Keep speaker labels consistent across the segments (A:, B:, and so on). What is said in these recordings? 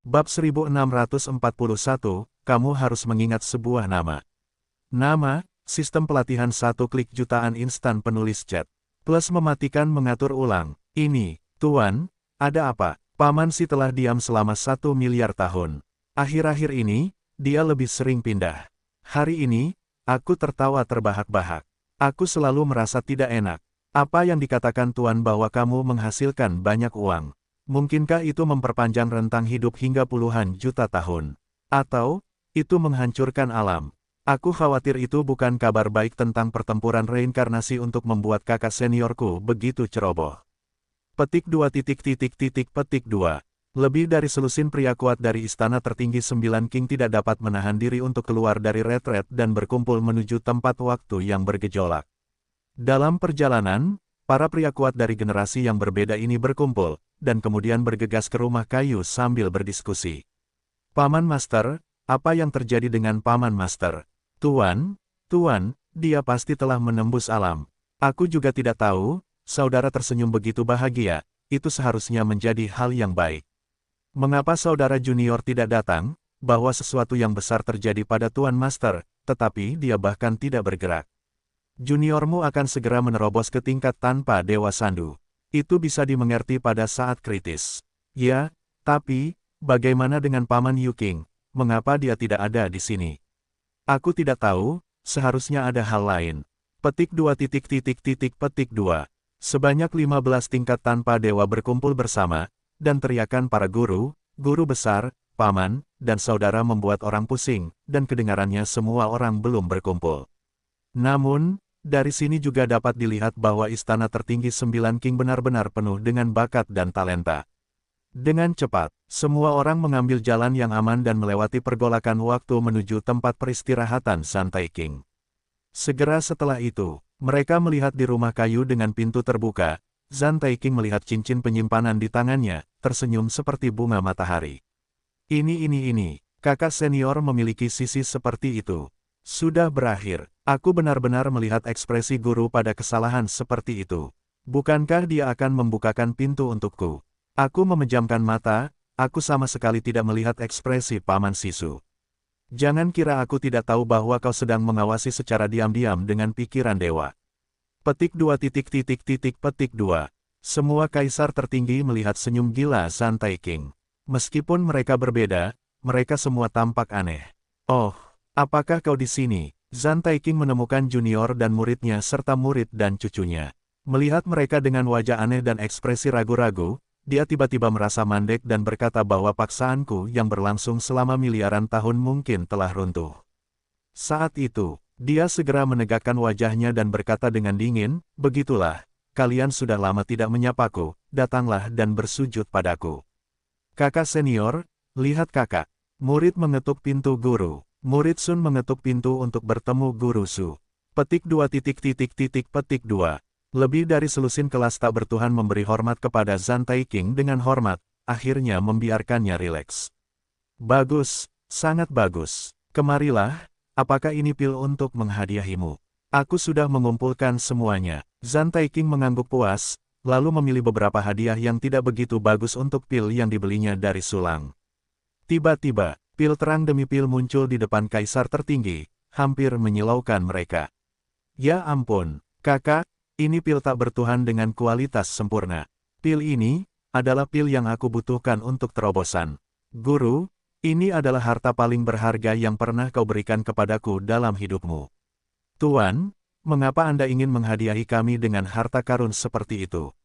A: Bab 1641, kamu harus mengingat sebuah nama. Nama, sistem pelatihan 1 klik jutaan instan penulis chat. Plus mematikan mengatur ulang. Ini, Tuan, ada apa? Paman Si telah diam selama 1 miliar tahun. Akhir-akhir ini, dia lebih sering pindah. Hari ini, aku tertawa terbahak-bahak. Aku selalu merasa tidak enak. Apa yang dikatakan Tuan bahwa kamu menghasilkan banyak uang? Mungkinkah itu memperpanjang rentang hidup hingga puluhan juta tahun? Atau, itu menghancurkan alam? Aku khawatir itu bukan kabar baik tentang pertempuran reinkarnasi untuk membuat kakak seniorku begitu ceroboh. Petik 2. Petik 2. Lebih dari selusin pria kuat dari istana tertinggi 9 King tidak dapat menahan diri untuk keluar dari retret dan berkumpul menuju tempat waktu yang bergejolak. Dalam perjalanan, para pria kuat dari generasi yang berbeda ini berkumpul, dan kemudian bergegas ke rumah kayu sambil berdiskusi. Paman Master, apa yang terjadi dengan Paman Master? Tuan, dia pasti telah menembus alam. Aku juga tidak tahu, saudara tersenyum begitu bahagia, itu seharusnya menjadi hal yang baik. Mengapa saudara junior tidak datang? Bahwa sesuatu yang besar terjadi pada Tuan Master, tetapi dia bahkan tidak bergerak. Juniormu akan segera menerobos ke tingkat tanpa Dewa Sandu. Itu bisa dimengerti pada saat kritis. Ya, tapi, bagaimana dengan Paman Yu King? Mengapa dia tidak ada di sini? Aku tidak tahu, seharusnya ada hal lain. Petik 2. Petik 2. Sebanyak 15 tingkat tanpa dewa berkumpul bersama, dan teriakan para guru, guru besar, paman, dan saudara membuat orang pusing, dan kedengarannya semua orang belum berkumpul. Namun, dari sini juga dapat dilihat bahwa istana tertinggi 9 King benar-benar penuh dengan bakat dan talenta. Dengan cepat, semua orang mengambil jalan yang aman dan melewati pergolakan waktu menuju tempat peristirahatan Santai King. Segera setelah itu, mereka melihat di rumah kayu dengan pintu terbuka. Santai King melihat cincin penyimpanan di tangannya, tersenyum seperti bunga matahari. Ini, kakak senior memiliki sisi seperti itu. Sudah berakhir, aku benar-benar melihat ekspresi guru pada kesalahan seperti itu. Bukankah dia akan membukakan pintu untukku? Aku memejamkan mata, aku sama sekali tidak melihat ekspresi Paman Sisu. Jangan kira aku tidak tahu bahwa kau sedang mengawasi secara diam-diam dengan pikiran dewa. Petik 2. Petik 2. Semua kaisar tertinggi melihat senyum gila Santai King. Meskipun mereka berbeda, mereka semua tampak aneh. Oh, apakah kau di sini? Santai King menemukan junior dan muridnya serta murid dan cucunya. Melihat mereka dengan wajah aneh dan ekspresi ragu-ragu, dia tiba-tiba merasa mandek dan berkata bahwa paksaanku yang berlangsung selama miliaran tahun mungkin telah runtuh. Saat itu, dia segera menegakkan wajahnya dan berkata dengan dingin, begitulah, kalian sudah lama tidak menyapaku, datanglah dan bersujud padaku. Kakak senior, lihat kakak. Murid mengetuk pintu guru. Murid Sun mengetuk pintu untuk bertemu guru Su. Petik 2. Petik 2. Lebih dari selusin kelas tak bertuhan memberi hormat kepada Santai King dengan hormat, akhirnya membiarkannya rileks. Bagus, sangat bagus. Kemarilah. Apakah ini pil untuk menghadiahimu? Aku sudah mengumpulkan semuanya. Santai King mengangguk puas, lalu memilih beberapa hadiah yang tidak begitu bagus untuk pil yang dibelinya dari Sulang. Tiba-tiba, pil terang demi pil muncul di depan kaisar tertinggi, hampir menyilaukan mereka. Ya ampun, kakak, ini pil tak bertuhan dengan kualitas sempurna. Pil ini adalah pil yang aku butuhkan untuk terobosan. Guru, ini adalah harta paling berharga yang pernah kau berikan kepadaku dalam hidupmu. Tuan, mengapa Anda ingin menghadiahi kami dengan harta karun seperti itu?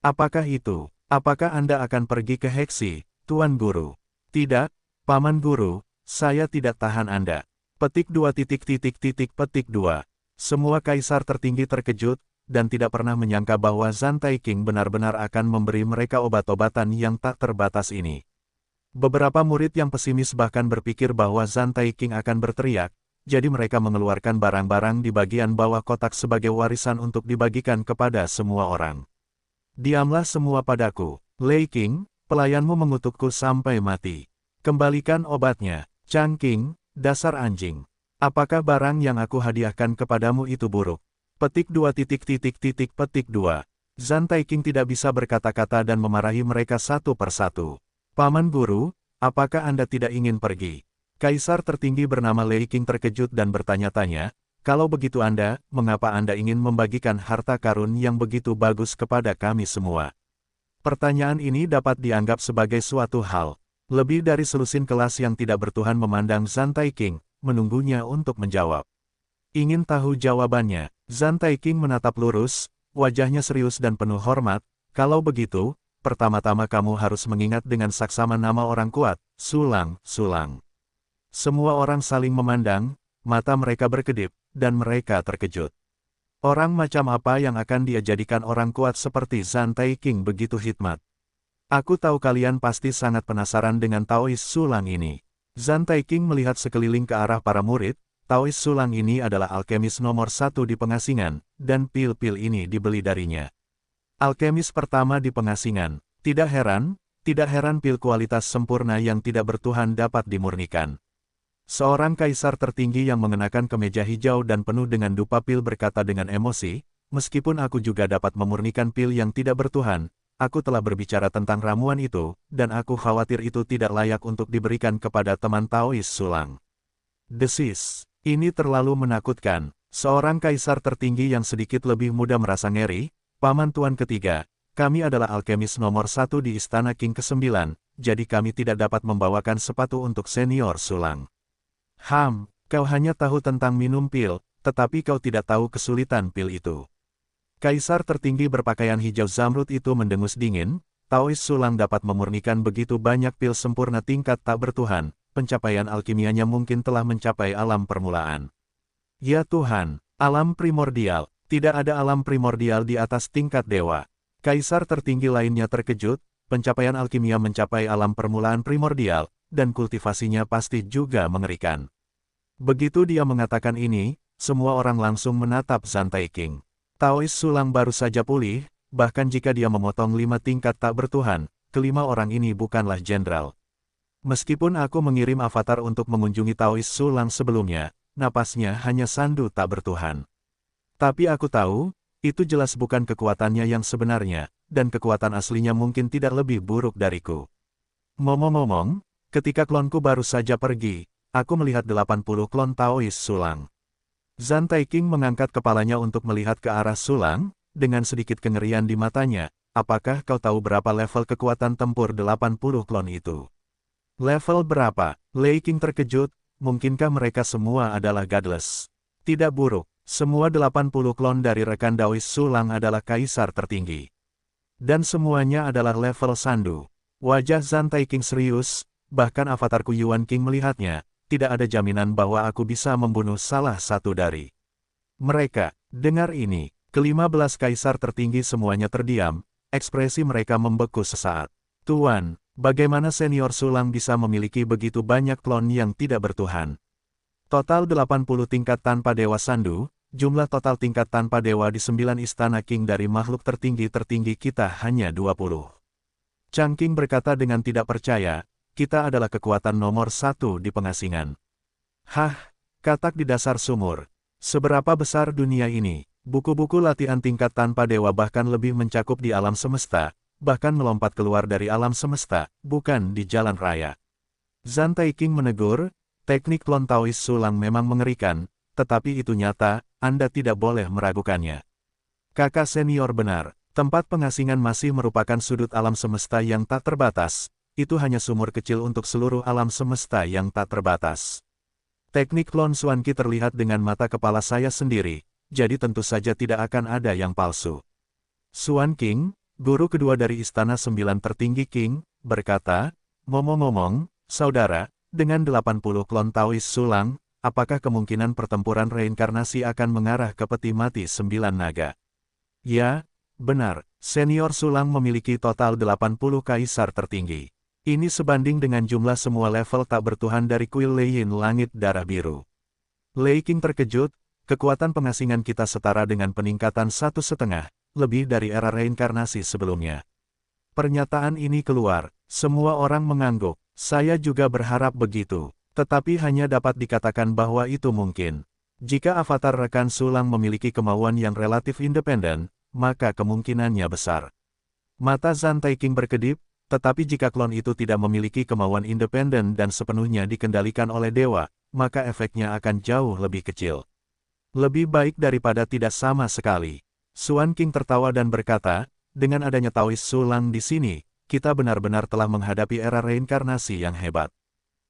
A: Apakah itu? Apakah Anda akan pergi ke Heksi, Tuan Guru? Tidak, Paman Guru, saya tidak tahan Anda. Petik 2. Petik 2. Semua kaisar tertinggi terkejut, dan tidak pernah menyangka bahwa Santai King benar-benar akan memberi mereka obat-obatan yang tak terbatas ini. Beberapa murid yang pesimis bahkan berpikir bahwa Santai King akan berteriak, jadi mereka mengeluarkan barang-barang di bagian bawah kotak sebagai warisan untuk dibagikan kepada semua orang. Diamlah semua padaku, Lei King, pelayanmu mengutukku sampai mati. Kembalikan obatnya, Chang King, dasar anjing. Apakah barang yang aku hadiahkan kepadamu itu buruk? Petik 2. Petik 2. Santai King tidak bisa berkata-kata dan memarahi mereka satu persatu. Paman Guru, apakah Anda tidak ingin pergi? Kaisar tertinggi bernama Lei Qing terkejut dan bertanya-tanya, kalau begitu mengapa Anda ingin membagikan harta karun yang begitu bagus kepada kami semua? Pertanyaan ini dapat dianggap sebagai suatu hal. Lebih dari selusin kelas yang tidak bertuhan memandang Zhan Taiqing, menunggunya untuk menjawab. Ingin tahu jawabannya, Zhan Taiqing menatap lurus, wajahnya serius dan penuh hormat. Kalau begitu, pertama-tama kamu harus mengingat dengan saksama nama orang kuat, Sulang. Semua orang saling memandang, mata mereka berkedip, dan mereka terkejut. Orang macam apa yang akan dia jadikan orang kuat seperti Zhan Taiqing begitu hikmat? Aku tahu kalian pasti sangat penasaran dengan Taois Sulang ini. Zhan Taiqing melihat sekeliling ke arah para murid. Taois Sulang ini adalah alkemis nomor 1 di pengasingan, dan pil-pil ini dibeli darinya. Alkemis pertama di pengasingan. Tidak heran pil kualitas sempurna yang tidak bertuhan dapat dimurnikan. Seorang kaisar tertinggi yang mengenakan kemeja hijau dan penuh dengan dupa pil berkata dengan emosi, meskipun aku juga dapat memurnikan pil yang tidak bertuhan, aku telah berbicara tentang ramuan itu, dan aku khawatir itu tidak layak untuk diberikan kepada teman Taois Sulang. Desis, ini terlalu menakutkan. Seorang kaisar tertinggi yang sedikit lebih muda merasa ngeri, Paman Tuan ketiga, kami adalah alkemis nomor 1 di Istana Qing ke-9, jadi kami tidak dapat membawakan sepatu untuk senior Sulang. Kau hanya tahu tentang minum pil, tetapi kau tidak tahu kesulitan pil itu. Kaisar tertinggi berpakaian hijau zamrud itu mendengus dingin, Taois Sulang dapat memurnikan begitu banyak pil sempurna tingkat tak bertuhan, pencapaian alkimianya mungkin telah mencapai alam permulaan. Ya Tuhan, alam primordial, tidak ada alam primordial di atas tingkat dewa. Kaisar tertinggi lainnya terkejut, pencapaian alkimia mencapai alam permulaan primordial, dan kultivasinya pasti juga mengerikan. Begitu dia mengatakan ini, semua orang langsung menatap Zhan Taiqing. Taois Sulang baru saja pulih, bahkan jika dia memotong 5 tingkat tak bertuhan, kelima orang ini bukanlah jenderal. Meskipun aku mengirim avatar untuk mengunjungi Taois Sulang sebelumnya, napasnya hanya sandu tak bertuhan. Tapi aku tahu, itu jelas bukan kekuatannya yang sebenarnya, dan kekuatan aslinya mungkin tidak lebih buruk dariku. Ngomong-ngomong, ketika klonku baru saja pergi, aku melihat 80 klon Taois Sulang. Zhan Taiqing mengangkat kepalanya untuk melihat ke arah Sulang, dengan sedikit kengerian di matanya, apakah kau tahu berapa level kekuatan tempur 80 klon itu? Level berapa? Lei Qing terkejut, mungkinkah mereka semua adalah godless? Tidak buruk, semua 80 klon dari rekan Taois Sulang adalah kaisar tertinggi. Dan semuanya adalah level sandu. Wajah Zhan Taiqing serius, bahkan avatarku Yuan Qing melihatnya, tidak ada jaminan bahwa aku bisa membunuh salah satu dari mereka. Dengar ini, ke-15 kaisar tertinggi semuanya terdiam, ekspresi mereka membeku sesaat. Tuan, bagaimana senior Sulang bisa memiliki begitu banyak klon yang tidak bertuhan? Total 80 tingkat tanpa dewa sandu, jumlah total tingkat tanpa dewa di 9 istana Qing dari makhluk tertinggi kita hanya 20. Chang Qing berkata dengan tidak percaya, kita adalah kekuatan nomor 1 di pengasingan. Katak di dasar sumur. Seberapa besar dunia ini? Buku-buku latihan tingkat tanpa dewa bahkan lebih mencakup di alam semesta, bahkan melompat keluar dari alam semesta, bukan di jalan raya. Zhan Taiqing menegur, teknik klon Taois Sulang memang mengerikan, tetapi itu nyata, Anda tidak boleh meragukannya. Kakak senior benar. Tempat pengasingan masih merupakan sudut alam semesta yang tak terbatas, itu hanya sumur kecil untuk seluruh alam semesta yang tak terbatas. Teknik klon Xuan Qi terlihat dengan mata kepala saya sendiri, jadi tentu saja tidak akan ada yang palsu. Xuan Qing, guru kedua dari Istana 9 tertinggi Qing, berkata, ngomong-ngomong, saudara, dengan 80 klon Taois Sulang, apakah kemungkinan pertempuran reinkarnasi akan mengarah ke peti mati 9 naga? Ya, benar, senior Sulang memiliki total 80 kaisar tertinggi. Ini sebanding dengan jumlah semua level tak bertuhan dari kuil Leiyin Langit Darah Biru. Lei Qing terkejut, kekuatan pengasingan kita setara dengan peningkatan 1,5, lebih dari era reinkarnasi sebelumnya. Pernyataan ini keluar, semua orang mengangguk, saya juga berharap begitu, tetapi hanya dapat dikatakan bahwa itu mungkin. Jika avatar rekan Sulang memiliki kemauan yang relatif independen, maka kemungkinannya besar. Mata Zhan Taiqing berkedip, Tetapi jika klon itu tidak memiliki kemauan independen dan sepenuhnya dikendalikan oleh dewa, maka efeknya akan jauh lebih kecil. Lebih baik daripada tidak sama sekali. Xuan Qing tertawa dan berkata, dengan adanya Taoist Sulang di sini, kita benar-benar telah menghadapi era reinkarnasi yang hebat.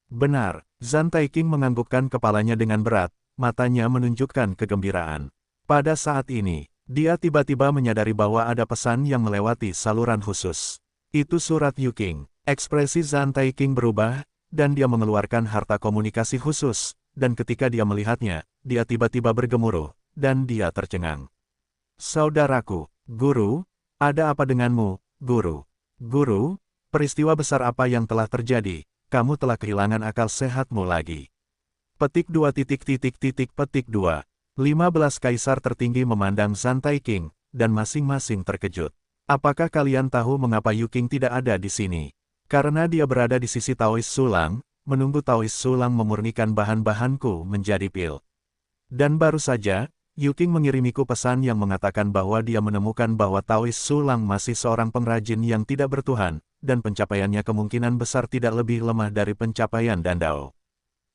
A: Benar, Zhan Taiqing menganggukkan kepalanya dengan berat, matanya menunjukkan kegembiraan. Pada saat ini, dia tiba-tiba menyadari bahwa ada pesan yang melewati saluran khusus. Itu surat Yu Qing. Ekspresi Zhan Taiqing berubah, dan dia mengeluarkan harta komunikasi khusus, dan ketika dia melihatnya, dia tiba-tiba bergemuruh, dan dia tercengang. Saudaraku, Guru, ada apa denganmu, Guru? Guru, peristiwa besar apa yang telah terjadi? Kamu telah kehilangan akal sehatmu lagi. Petik 2. Petik 2. 15 kaisar tertinggi memandang Zhan Taiqing, dan masing-masing terkejut. Apakah kalian tahu mengapa Yu Qing tidak ada di sini? Karena dia berada di sisi Taoist Sulang, menunggu Taoist Sulang memurnikan bahan-bahanku menjadi pil. Dan baru saja, Yu Qing mengirimiku pesan yang mengatakan bahwa dia menemukan bahwa Taoist Sulang masih seorang pengrajin yang tidak bertuhan, dan pencapaiannya kemungkinan besar tidak lebih lemah dari pencapaian Dandao.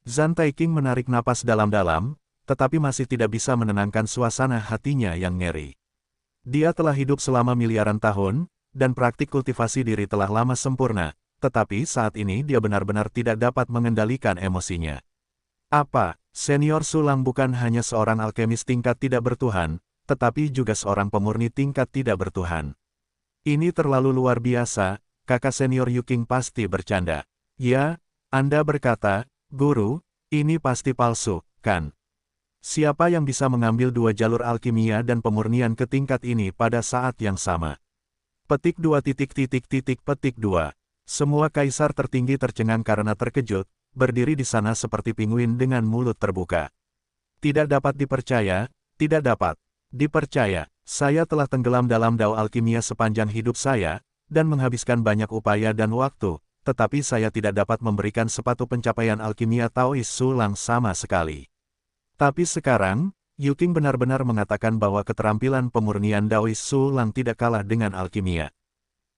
A: Zhan Taiqing menarik napas dalam-dalam, tetapi masih tidak bisa menenangkan suasana hatinya yang ngeri. Dia telah hidup selama miliaran tahun, dan praktik kultivasi diri telah lama sempurna, tetapi saat ini dia benar-benar tidak dapat mengendalikan emosinya. Apa, Senior Sulang bukan hanya seorang alkemis tingkat tidak bertuhan, tetapi juga seorang pemurni tingkat tidak bertuhan. Ini terlalu luar biasa, kakak senior Yu Qing pasti bercanda. Ya, Anda berkata, Guru, ini pasti palsu, kan? Siapa yang bisa mengambil dua jalur alkimia dan pemurnian ke tingkat ini pada saat yang sama? Petik 2. Petik 2. Semua kaisar tertinggi tercengang karena terkejut, berdiri di sana seperti pinguin dengan mulut terbuka. Tidak dapat dipercaya, tidak dapat dipercaya. Saya telah tenggelam dalam dao alkimia sepanjang hidup saya, dan menghabiskan banyak upaya dan waktu, tetapi saya tidak dapat memberikan sepatu pencapaian alkimia Taoist Sulang sama sekali. Tapi sekarang, Yu Qing benar-benar mengatakan bahwa keterampilan pemurnian Daoist Sulang tidak kalah dengan alkimia.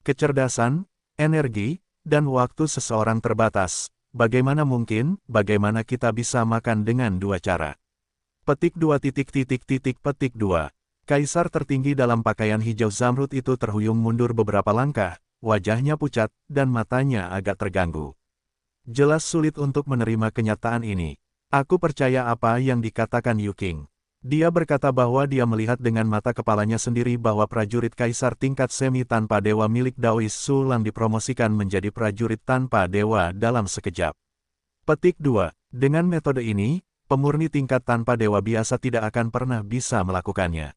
A: Kecerdasan, energi, dan waktu seseorang terbatas. Bagaimana mungkin, bagaimana kita bisa makan dengan dua cara? Petik 2. Petik 2. Kaisar tertinggi dalam pakaian hijau zamrud itu terhuyung mundur beberapa langkah, wajahnya pucat, dan matanya agak terganggu. Jelas sulit untuk menerima kenyataan ini. Aku percaya apa yang dikatakan Yu Qing. Dia berkata bahwa dia melihat dengan mata kepalanya sendiri bahwa prajurit kaisar tingkat semi tanpa dewa milik Daoist Sulang dipromosikan menjadi prajurit tanpa dewa dalam sekejap. Petik 2. Dengan metode ini, pemurni tingkat tanpa dewa biasa tidak akan pernah bisa melakukannya.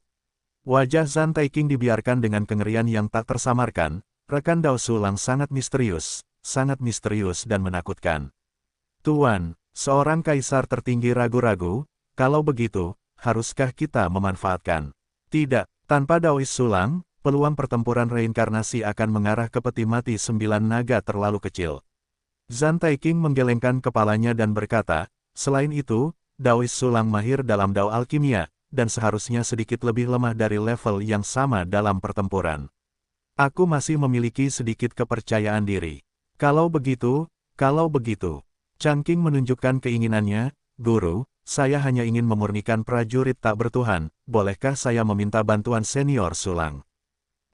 A: Wajah Zhan Taiqing dibiarkan dengan kengerian yang tak tersamarkan, rekan Dao Sulang sangat misterius dan menakutkan. Tuan, seorang kaisar tertinggi ragu-ragu, kalau begitu, haruskah kita memanfaatkan? Tidak, tanpa Daoist Sulang, peluang pertempuran reinkarnasi akan mengarah ke peti mati 9 naga terlalu kecil. Zhan Taiqing menggelengkan kepalanya dan berkata, selain itu, Daoist Sulang mahir dalam dao alkimia, dan seharusnya sedikit lebih lemah dari level yang sama dalam pertempuran. Aku masih memiliki sedikit kepercayaan diri. Kalau begitu, Chang Qing menunjukkan keinginannya, Guru, saya hanya ingin memurnikan prajurit tak bertuhan, bolehkah saya meminta bantuan senior Sulang?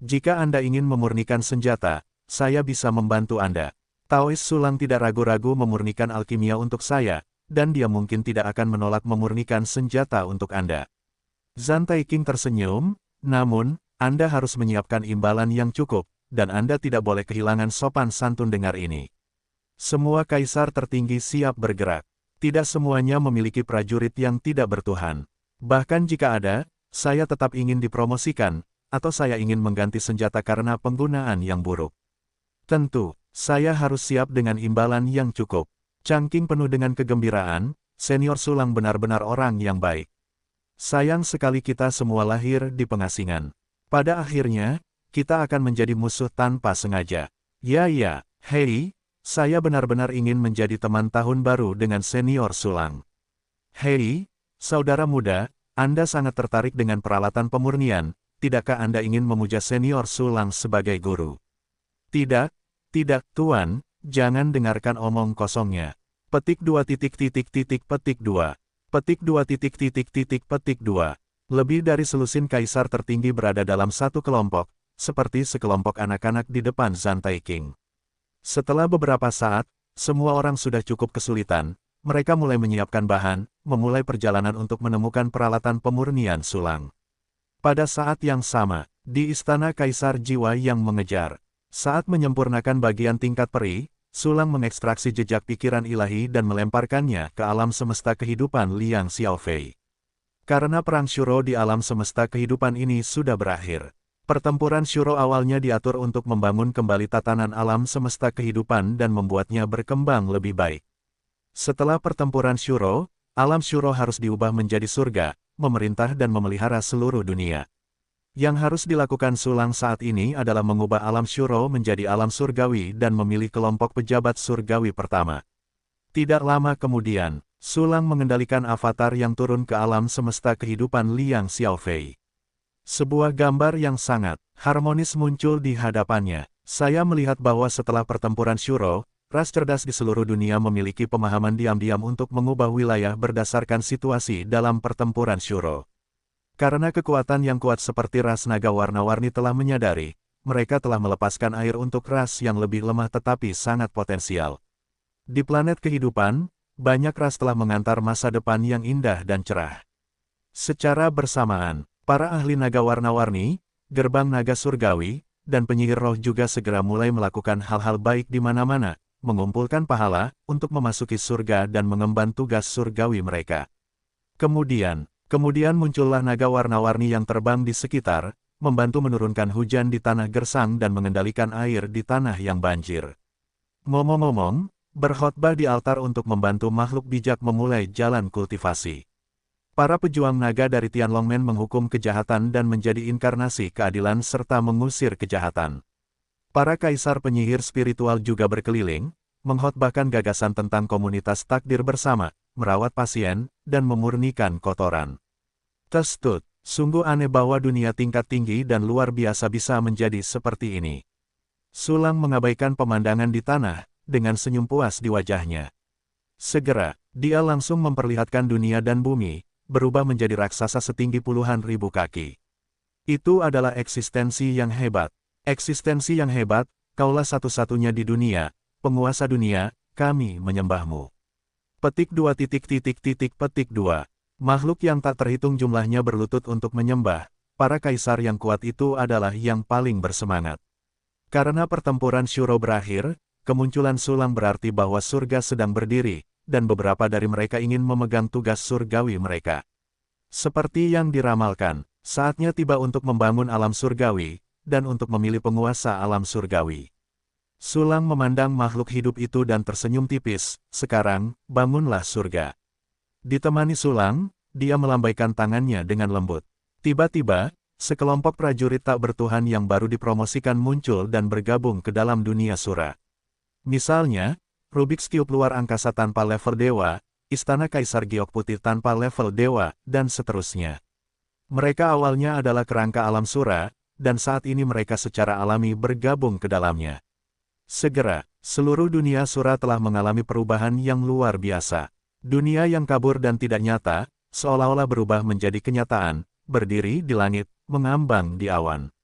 A: Jika Anda ingin memurnikan senjata, saya bisa membantu Anda. Taoist Sulang tidak ragu-ragu memurnikan alkimia untuk saya, dan dia mungkin tidak akan menolak memurnikan senjata untuk Anda. Zhan Taiqing tersenyum, namun, Anda harus menyiapkan imbalan yang cukup, dan Anda tidak boleh kehilangan sopan santun dengar ini. Semua kaisar tertinggi siap bergerak. Tidak semuanya memiliki prajurit yang tidak bertuhan. Bahkan jika ada, saya tetap ingin dipromosikan, atau saya ingin mengganti senjata karena penggunaan yang buruk. Tentu, saya harus siap dengan imbalan yang cukup. Chang Qing penuh dengan kegembiraan, senior Sulang benar-benar orang yang baik. Sayang sekali kita semua lahir di pengasingan. Pada akhirnya, kita akan menjadi musuh tanpa sengaja. Ya, hei, saya benar-benar ingin menjadi teman tahun baru dengan senior Sulang. Hei, saudara muda, Anda sangat tertarik dengan peralatan pemurnian, tidakkah Anda ingin memuja senior Sulang sebagai guru? Tidak, Tidak, Tuan, jangan dengarkan omong kosongnya. Petik 2 titik titik titik petik 2. Petik 2 titik titik titik petik 2. Lebih dari selusin kaisar tertinggi berada dalam satu kelompok, seperti sekelompok anak-anak di depan Zantai King. Setelah beberapa saat, semua orang sudah cukup kesulitan. Mereka mulai menyiapkan bahan, memulai perjalanan untuk menemukan peralatan pemurnian sulang. Pada saat yang sama, di istana Kaisar Jiwa yang mengejar, saat menyempurnakan bagian tingkat peri, sulang mengekstraksi jejak pikiran ilahi dan melemparkannya ke alam semesta kehidupan Liang Xiaofei. Karena perang Shuro di alam semesta kehidupan ini sudah berakhir. Pertempuran Shuro awalnya diatur untuk membangun kembali tatanan alam semesta kehidupan dan membuatnya berkembang lebih baik. Setelah pertempuran Shuro, alam Shuro harus diubah menjadi surga, memerintah dan memelihara seluruh dunia. Yang harus dilakukan sulang saat ini adalah mengubah alam Shuro menjadi alam surgawi dan memilih kelompok pejabat surgawi pertama. Tidak lama kemudian, sulang mengendalikan avatar yang turun ke alam semesta kehidupan Liang Xiaofei. Sebuah gambar yang sangat harmonis muncul di hadapannya. Saya melihat bahwa setelah pertempuran Shuro, ras cerdas di seluruh dunia memiliki pemahaman diam-diam untuk mengubah wilayah berdasarkan situasi dalam pertempuran Shuro. Karena kekuatan yang kuat seperti ras naga warna-warni telah menyadari, mereka telah melepaskan air untuk ras yang lebih lemah tetapi sangat potensial. Di planet kehidupan, banyak ras telah mengantar masa depan yang indah dan cerah. Secara bersamaan, para ahli naga warna-warni, gerbang naga surgawi, dan penyihir roh juga segera mulai melakukan hal-hal baik di mana-mana, mengumpulkan pahala untuk memasuki surga dan mengemban tugas surgawi mereka. Kemudian muncullah naga warna-warni yang terbang di sekitar, membantu menurunkan hujan di tanah gersang dan mengendalikan air di tanah yang banjir. Ngomong-ngomong, berkhotbah di altar untuk membantu makhluk bijak memulai jalan kultivasi. Para pejuang naga dari Tianlongmen menghukum kejahatan dan menjadi inkarnasi keadilan serta mengusir kejahatan. Para kaisar penyihir spiritual juga berkeliling, mengkhotbahkan gagasan tentang komunitas takdir bersama, merawat pasien, dan memurnikan kotoran. Testut, sungguh aneh bahwa dunia tingkat tinggi dan luar biasa bisa menjadi seperti ini. Sulang mengabaikan pemandangan di tanah, dengan senyum puas di wajahnya. Segera, dia langsung memperlihatkan dunia dan bumi, berubah menjadi raksasa setinggi puluhan ribu kaki. Itu adalah eksistensi yang hebat. Eksistensi yang hebat, kaulah satu-satunya di dunia, penguasa dunia, kami menyembahmu. Petik 2 titik titik titik petik 2. Makhluk yang tak terhitung jumlahnya berlutut untuk menyembah, para kaisar yang kuat itu adalah yang paling bersemangat. Karena pertempuran Shuro berakhir, kemunculan sulang berarti bahwa surga sedang berdiri, dan beberapa dari mereka ingin memegang tugas surgawi mereka. Seperti yang diramalkan, saatnya tiba untuk membangun alam surgawi, dan untuk memilih penguasa alam surgawi. Sulang memandang makhluk hidup itu dan tersenyum tipis, sekarang, bangunlah surga. Ditemani sulang, dia melambaikan tangannya dengan lembut. Tiba-tiba, sekelompok prajurit tak bertuhan yang baru dipromosikan muncul dan bergabung ke dalam dunia sura. Misalnya, Rubik's Cube luar angkasa tanpa level dewa, Istana Kaisar Giok Putih tanpa level dewa, dan seterusnya. Mereka awalnya adalah kerangka alam sura, dan saat ini mereka secara alami bergabung ke dalamnya. Segera, seluruh dunia sura telah mengalami perubahan yang luar biasa. Dunia yang kabur dan tidak nyata, seolah-olah berubah menjadi kenyataan, berdiri di langit, mengambang di awan.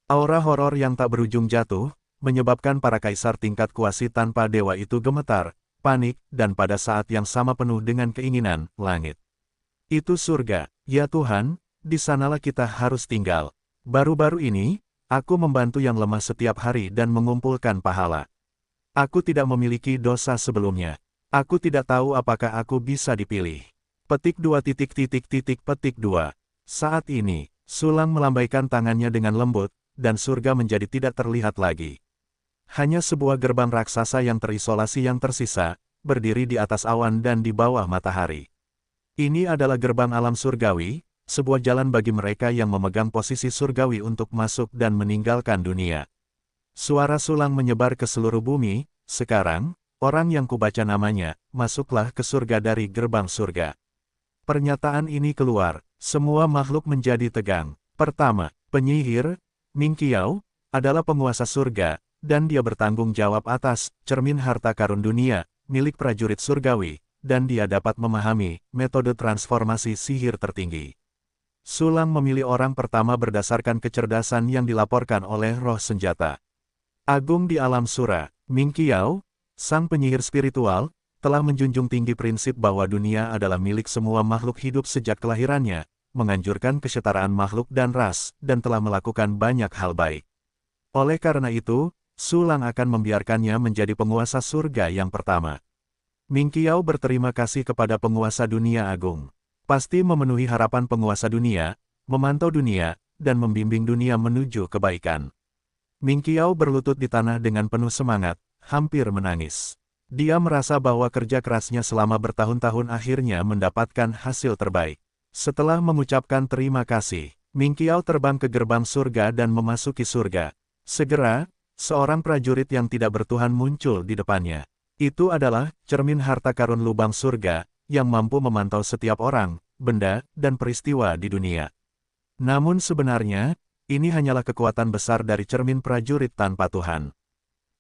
A: Aura horor yang tak berujung jatuh, menyebabkan para kaisar tingkat kuasi tanpa dewa itu gemetar, panik, dan pada saat yang sama penuh dengan keinginan, langit. Itu surga, ya Tuhan, di sanalah kita harus tinggal. Baru-baru ini, aku membantu yang lemah setiap hari dan mengumpulkan pahala. Aku tidak memiliki dosa sebelumnya. Aku tidak tahu apakah aku bisa dipilih. Petik 2 titik titik titik petik 2. Saat ini, sulang melambaikan tangannya dengan lembut, dan surga menjadi tidak terlihat lagi. Hanya sebuah gerbang raksasa yang terisolasi yang tersisa, berdiri di atas awan dan di bawah matahari. Ini adalah gerbang alam surgawi, sebuah jalan bagi mereka yang memegang posisi surgawi untuk masuk dan meninggalkan dunia. Suara sulang menyebar ke seluruh bumi, sekarang, orang yang kubaca namanya, masuklah ke surga dari gerbang surga. Pernyataan ini keluar, semua makhluk menjadi tegang. Pertama, penyihir, Ming Qiao, adalah penguasa surga, dan dia bertanggung jawab atas cermin harta karun dunia, milik prajurit surgawi, dan dia dapat memahami metode transformasi sihir tertinggi. Sulang memilih orang pertama berdasarkan kecerdasan yang dilaporkan oleh roh senjata agung di alam sura. Ming Qiao, sang penyihir spiritual, telah menjunjung tinggi prinsip bahwa dunia adalah milik semua makhluk hidup sejak kelahirannya, menganjurkan kesetaraan makhluk dan ras, dan telah melakukan banyak hal baik. Oleh karena itu, Sulang akan membiarkannya menjadi penguasa surga yang pertama. Ming Qiao berterima kasih kepada penguasa dunia agung. Pasti memenuhi harapan penguasa dunia, memantau dunia, dan membimbing dunia menuju kebaikan. Ming Qiao berlutut di tanah dengan penuh semangat, hampir menangis. Dia merasa bahwa kerja kerasnya selama bertahun-tahun akhirnya mendapatkan hasil terbaik. Setelah mengucapkan terima kasih, Ming Qiao terbang ke gerbang surga dan memasuki surga. Segera, seorang prajurit yang tidak bertuhan muncul di depannya. Itu adalah cermin harta karun lubang surga, yang mampu memantau setiap orang, benda, dan peristiwa di dunia. Namun sebenarnya, ini hanyalah kekuatan besar dari cermin prajurit tanpa Tuhan.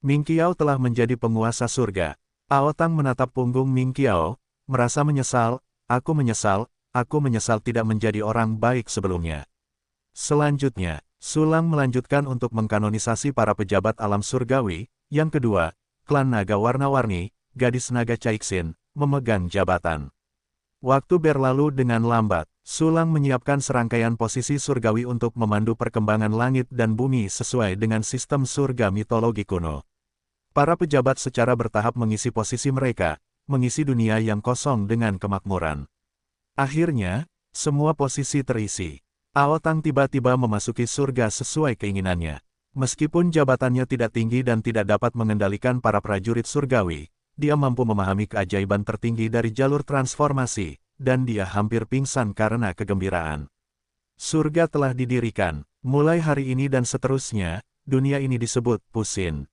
A: Ming Qiao telah menjadi penguasa surga. Ao Tang menatap punggung Ming Qiao, merasa menyesal, aku menyesal tidak menjadi orang baik sebelumnya. Selanjutnya, Sulang melanjutkan untuk mengkanonisasi para pejabat alam surgawi. Yang kedua, klan naga warna-warni, gadis naga Caixin, memegang jabatan. Waktu berlalu dengan lambat, Sulang menyiapkan serangkaian posisi surgawi untuk memandu perkembangan langit dan bumi sesuai dengan sistem surga mitologi kuno. Para pejabat secara bertahap mengisi posisi mereka, mengisi dunia yang kosong dengan kemakmuran. Akhirnya, semua posisi terisi. Ao Tang tiba-tiba memasuki surga sesuai keinginannya. Meskipun jabatannya tidak tinggi dan tidak dapat mengendalikan para prajurit surgawi, dia mampu memahami keajaiban tertinggi dari jalur transformasi, dan dia hampir pingsan karena kegembiraan. Surga telah didirikan. Mulai hari ini dan seterusnya, dunia ini disebut Pusin.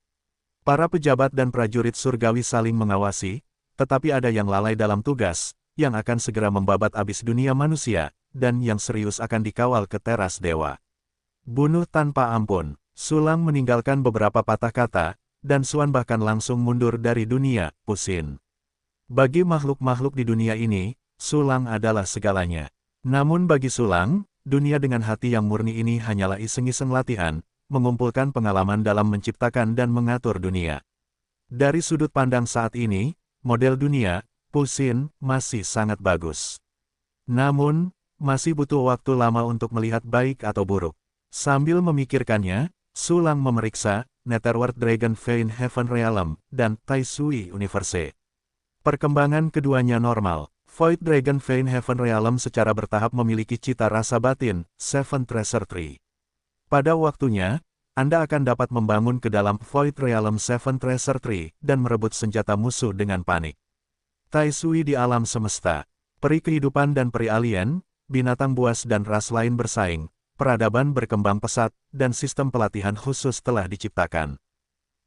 A: Para pejabat dan prajurit surgawi saling mengawasi, tetapi ada yang lalai dalam tugas, yang akan segera membabat abis dunia manusia, dan yang serius akan dikawal ke teras dewa. Bunuh tanpa ampun. Sulang meninggalkan beberapa patah kata, dan Suan bahkan langsung mundur dari dunia Pusin. Bagi makhluk-makhluk di dunia ini, Sulang adalah segalanya. Namun bagi Sulang, dunia dengan hati yang murni ini hanyalah iseng-iseng latihan, mengumpulkan pengalaman dalam menciptakan dan mengatur dunia. Dari sudut pandang saat ini, model dunia, Pusin, masih sangat bagus. Namun, masih butuh waktu lama untuk melihat baik atau buruk. Sambil memikirkannya, Sulang memeriksa Netherworld Dragon Vein Heaven Realm dan Tai Sui Universe. Perkembangan keduanya normal. Void Dragon Vein Heaven Realm secara bertahap memiliki cita rasa batin, Seven Treasure Tree. Pada waktunya, Anda akan dapat membangun ke dalam Void Realm Seven Treasure Tree dan merebut senjata musuh dengan panik. Tai Sui di alam semesta. Peri kehidupan dan peri alien, binatang buas dan ras lain bersaing, peradaban berkembang pesat, dan sistem pelatihan khusus telah diciptakan.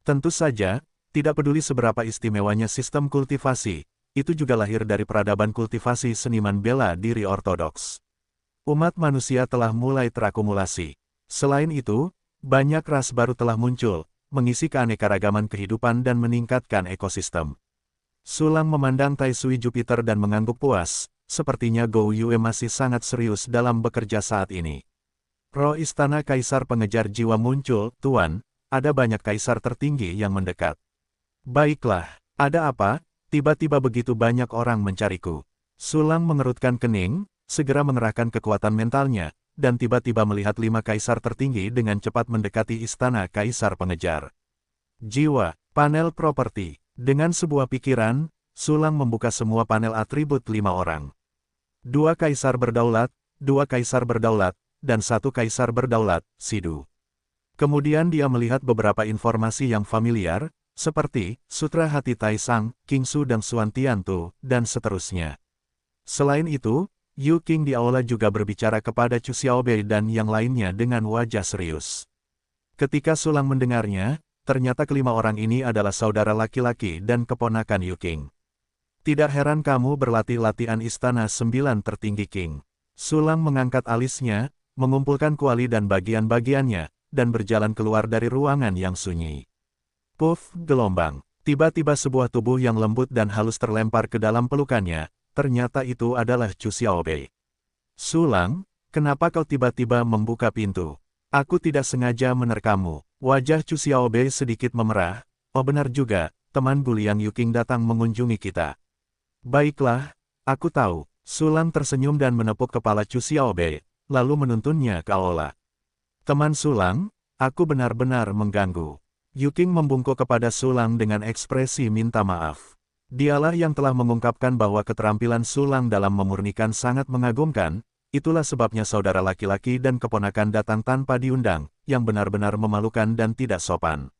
A: Tentu saja, tidak peduli seberapa istimewanya sistem kultivasi, itu juga lahir dari peradaban kultivasi seniman bela diri ortodoks. Umat manusia telah mulai terakumulasi. Selain itu, banyak ras baru telah muncul, mengisi keanekaragaman kehidupan dan meningkatkan ekosistem. Sulang memandang Tai Sui Jupiter dan mengangguk puas, sepertinya Gou Yue masih sangat serius dalam bekerja saat ini. Roh istana kaisar pengejar jiwa muncul, Tuan, ada banyak kaisar tertinggi yang mendekat. Baiklah, ada apa? Tiba-tiba begitu banyak orang mencariku. Sulang mengerutkan kening, segera mengerahkan kekuatan mentalnya, dan tiba-tiba melihat 5 kaisar tertinggi dengan cepat mendekati istana kaisar pengejar. Jiwa, panel properti. Dengan sebuah pikiran, Sulang membuka semua panel atribut 5 orang. 2 kaisar berdaulat, 2 kaisar berdaulat, dan 1 kaisar berdaulat, Sidu. Kemudian dia melihat beberapa informasi yang familiar, seperti Sutra Hati Taisang, King Su dan Xuan Tiantu, dan seterusnya. Selain itu, Yu King di aula juga berbicara kepada Chu Xiaobei dan yang lainnya dengan wajah serius. Ketika Sulang mendengarnya, ternyata kelima orang ini adalah saudara laki-laki dan keponakan Yu King. Tidak heran kamu berlatih latihan istana 9 tertinggi King. Sulang mengangkat alisnya, mengumpulkan kuali dan bagian-bagiannya, dan berjalan keluar dari ruangan yang sunyi. Puff, gelombang. Tiba-tiba sebuah tubuh yang lembut dan halus terlempar ke dalam pelukannya, ternyata itu adalah Chu Xiaobei. Sulang, kenapa kau tiba-tiba membuka pintu? Aku tidak sengaja menerkammu. Wajah Chu Xiaobei sedikit memerah. Oh benar juga, teman Guliang Yuking datang mengunjungi kita. Baiklah, aku tahu. Sulang tersenyum dan menepuk kepala Chu Xiaobei, lalu menuntunnya ke aula. Teman Sulang, aku benar-benar mengganggu. Yuking membungkuk kepada Sulang dengan ekspresi minta maaf. Dialah yang telah mengungkapkan bahwa keterampilan Sulang dalam memurnikan sangat mengagumkan, itulah sebabnya saudara laki-laki dan keponakan datang tanpa diundang, yang benar-benar memalukan dan tidak sopan.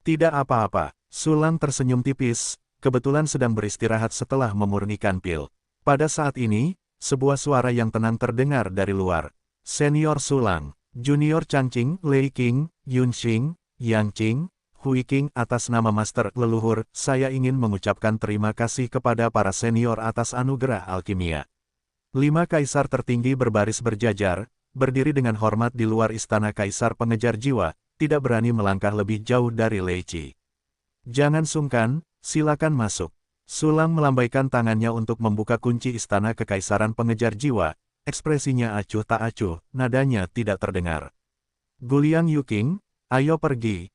A: Tidak apa-apa, Sulang tersenyum tipis, kebetulan sedang beristirahat setelah memurnikan pil. Pada saat ini, sebuah suara yang tenang terdengar dari luar. Senior Sulang, Junior Changqing, Lei Qing, Yun Xing, Yang Qing, Hui Qing atas nama Master Leluhur, saya ingin mengucapkan terima kasih kepada para senior atas anugerah alkimia. 5 kaisar tertinggi berbaris berjajar, berdiri dengan hormat di luar istana kaisar pengejar jiwa, tidak berani melangkah lebih jauh dari Lei Qi. Jangan sungkan, silakan masuk. Sulang melambaikan tangannya untuk membuka kunci istana kekaisaran pengejar jiwa, ekspresinya acuh tak acuh, nadanya tidak terdengar. Guliang Yuking, ayo pergi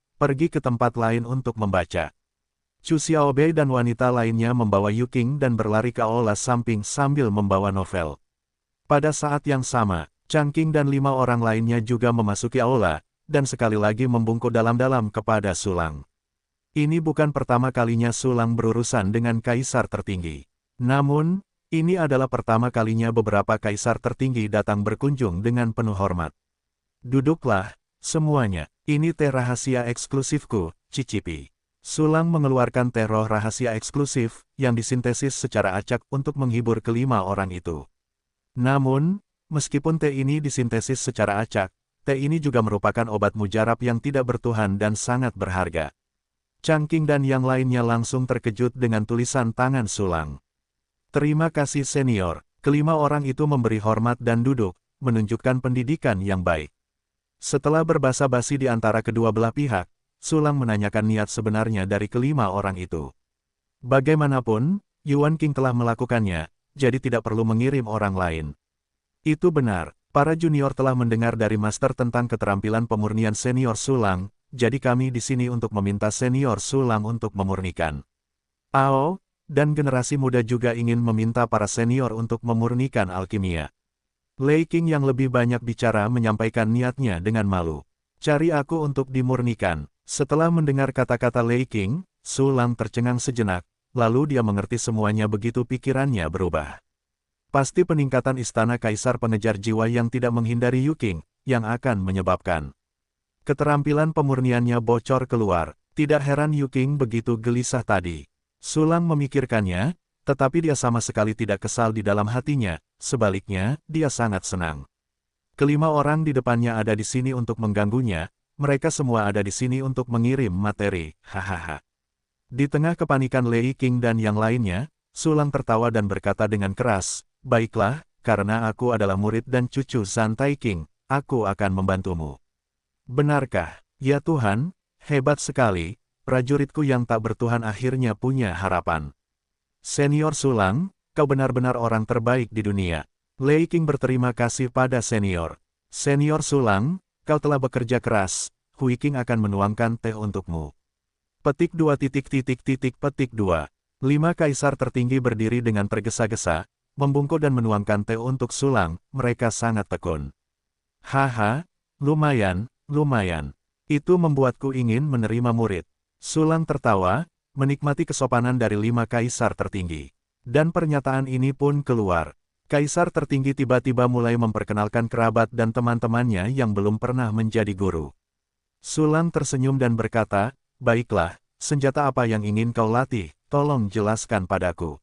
A: ke tempat lain untuk membaca. Chu Xiaobei dan wanita lainnya membawa Yuking dan berlari ke aula samping sambil membawa novel. Pada saat yang sama, Changqing dan 5 orang lainnya juga memasuki aula, dan sekali lagi membungkuk dalam-dalam kepada Sulang. Ini bukan pertama kalinya Sulang berurusan dengan kaisar tertinggi. Namun, ini adalah pertama kalinya beberapa kaisar tertinggi datang berkunjung dengan penuh hormat. Duduklah, semuanya. Ini teh rahasia eksklusifku, cicipi. Sulang mengeluarkan teh roh rahasia eksklusif, yang disintesis secara acak untuk menghibur kelima orang itu. Namun, meskipun teh ini disintesis secara acak, teh ini juga merupakan obat mujarab yang tidak bertuhan dan sangat berharga. Changqing dan yang lainnya langsung terkejut dengan tulisan tangan Sulang. Terima kasih senior, kelima orang itu memberi hormat dan duduk, menunjukkan pendidikan yang baik. Setelah berbasa-basi di antara kedua belah pihak, Sulang menanyakan niat sebenarnya dari kelima orang itu. Bagaimanapun, Yuan Qing telah melakukannya, jadi tidak perlu mengirim orang lain. Itu benar, para junior telah mendengar dari master tentang keterampilan pemurnian senior Sulang, jadi kami di sini untuk meminta senior Sulang untuk memurnikan. Ao, dan generasi muda juga ingin meminta para senior untuk memurnikan alkimia. Lei Qing yang lebih banyak bicara menyampaikan niatnya dengan malu. Cari aku untuk dimurnikan. Setelah mendengar kata-kata Lei Qing, Sulang tercengang sejenak, lalu dia mengerti semuanya begitu pikirannya berubah. Pasti peningkatan istana kaisar pengejar jiwa yang tidak menghindari Yuking, yang akan menyebabkan keterampilan pemurniannya bocor keluar. Tidak heran Yuking begitu gelisah tadi. Sulang memikirkannya, tetapi dia sama sekali tidak kesal di dalam hatinya, sebaliknya, dia sangat senang. Kelima orang di depannya ada di sini untuk mengganggunya, mereka semua ada di sini untuk mengirim materi, hahaha. Di tengah kepanikan Lei Qing dan yang lainnya, Sulang tertawa dan berkata dengan keras, baiklah, karena aku adalah murid dan cucu Zantai Qing, aku akan membantumu. Benarkah? Ya Tuhan, hebat sekali, prajuritku yang tak bertuhan akhirnya punya harapan. Senior Sulang, kau benar-benar orang terbaik di dunia. Lei Qing berterima kasih pada senior. Senior Sulang, kau telah bekerja keras, Hui Qing akan menuangkan teh untukmu. Petik 2 petik 2. 5 kaisar tertinggi berdiri dengan tergesa-gesa, membungkuk dan menuangkan teh untuk Sulang, mereka sangat tekun. Haha, lumayan. Itu membuatku ingin menerima murid. Sulang tertawa, menikmati kesopanan dari 5 kaisar tertinggi. Dan pernyataan ini pun keluar. Kaisar tertinggi tiba-tiba mulai memperkenalkan kerabat dan teman-temannya yang belum pernah menjadi guru. Sulang tersenyum dan berkata, baiklah, senjata apa yang ingin kau latih, tolong jelaskan padaku.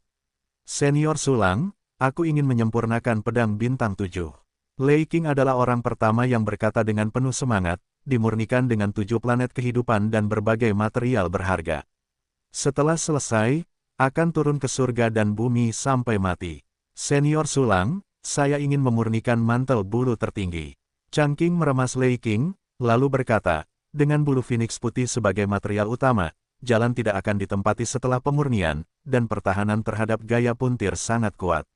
A: Senior Sulang, aku ingin menyempurnakan pedang bintang 7. Lei Qing adalah orang pertama yang berkata dengan penuh semangat, dimurnikan dengan 7 planet kehidupan dan berbagai material berharga. Setelah selesai, akan turun ke surga dan bumi sampai mati. Senior Sulang, saya ingin memurnikan mantel bulu tertinggi. Changqing meremas Lei Qing, lalu berkata, Dengan bulu Phoenix putih sebagai material utama, jalan tidak akan ditempati setelah pemurnian, dan pertahanan terhadap gaya puntir sangat kuat.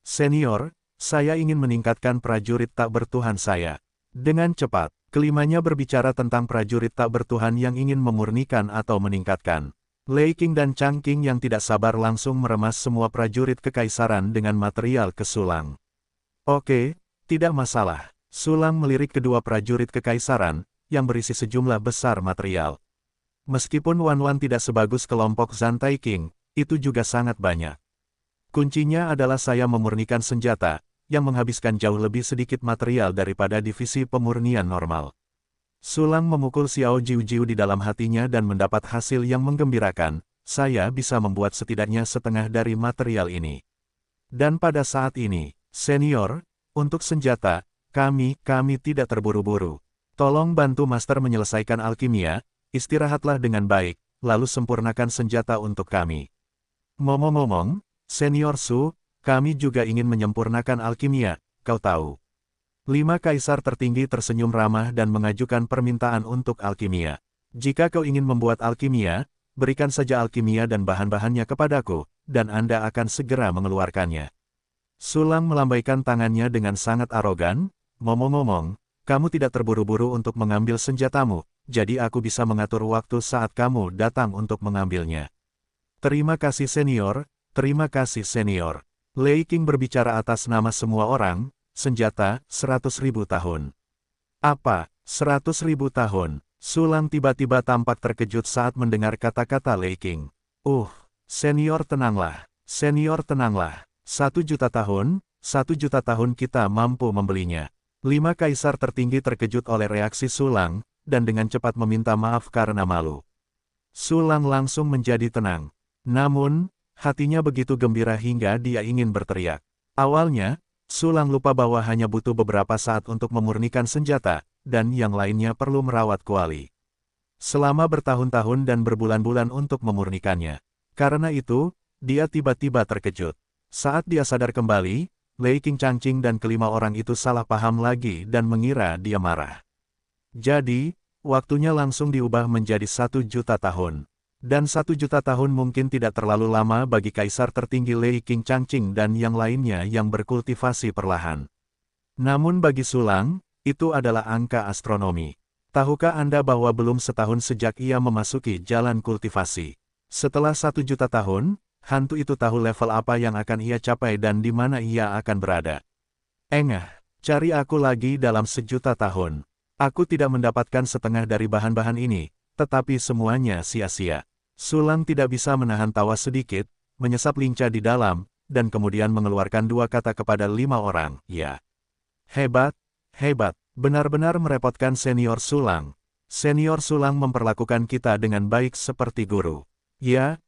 A: Senior, saya ingin meningkatkan prajurit tak bertuhan saya. Dengan cepat, kelimanya berbicara tentang prajurit tak bertuhan yang ingin memurnikan atau meningkatkan. Lei Qing dan Chang Qing yang tidak sabar langsung meremas semua prajurit kekaisaran dengan material ke Sulang. Oke, tidak masalah. Sulang melirik kedua prajurit kekaisaran, yang berisi sejumlah besar material. Meskipun Wan tidak sebagus kelompok Zantai Qing, itu juga sangat banyak. Kuncinya adalah saya memurnikan senjata, yang menghabiskan jauh lebih sedikit material daripada divisi pemurnian normal. Sulang memukul Xiao Jiu di dalam hatinya dan mendapat hasil yang menggembirakan, saya bisa membuat setidaknya setengah dari material ini. Dan pada saat ini, senior, untuk senjata, kami tidak terburu-buru. Tolong bantu Master menyelesaikan alkimia, istirahatlah dengan baik, lalu sempurnakan senjata untuk kami. Ngomong-ngomong, Senior Su, kami juga ingin menyempurnakan alkimia, kau tahu. 5 kaisar tertinggi tersenyum ramah dan mengajukan permintaan untuk alkimia. Jika kau ingin membuat alkimia, berikan saja alkimia dan bahan-bahannya kepadaku, dan Anda akan segera mengeluarkannya. Sulang melambaikan tangannya dengan sangat arogan, ngomong-ngomong, kamu tidak terburu-buru untuk mengambil senjatamu, jadi aku bisa mengatur waktu saat kamu datang untuk mengambilnya. Terima kasih senior, terima kasih senior. Lei Qing berbicara atas nama semua orang. Senjata, 100.000 tahun. Apa, 100.000 tahun? Sulang tiba-tiba tampak terkejut saat mendengar kata-kata Lei Qing. Senior tenanglah, senior tenanglah. 1 juta tahun, 1 juta tahun kita mampu membelinya. 5 kaisar tertinggi terkejut oleh reaksi Sulang, dan dengan cepat meminta maaf karena malu. Sulang langsung menjadi tenang. Namun, hatinya begitu gembira hingga dia ingin berteriak. Awalnya, Sulang lupa bahwa hanya butuh beberapa saat untuk memurnikan senjata, dan yang lainnya perlu merawat kuali. Selama bertahun-tahun dan berbulan-bulan untuk memurnikannya. Karena itu, dia tiba-tiba terkejut. Saat dia sadar kembali, Lei Qing, Chang Qing dan kelima orang itu salah paham lagi dan mengira dia marah. Jadi, waktunya langsung diubah menjadi 1 juta tahun. Dan 1 juta tahun mungkin tidak terlalu lama bagi kaisar tertinggi Lei Qing, Chang Qing dan yang lainnya yang berkultivasi perlahan. Namun bagi Sulang, itu adalah angka astronomi. Tahukah Anda bahwa belum setahun sejak ia memasuki jalan kultivasi? Setelah 1 juta tahun, hantu itu tahu level apa yang akan ia capai dan di mana ia akan berada. Cari aku lagi dalam 1 juta tahun. Aku tidak mendapatkan setengah dari bahan-bahan ini, tetapi semuanya sia-sia. Sulang tidak bisa menahan tawa sedikit, menyesap lincah di dalam, dan kemudian mengeluarkan 2 kata kepada 5 orang, ya. Hebat, hebat, benar-benar merepotkan senior Sulang. Senior Sulang memperlakukan kita dengan baik seperti guru. Ya,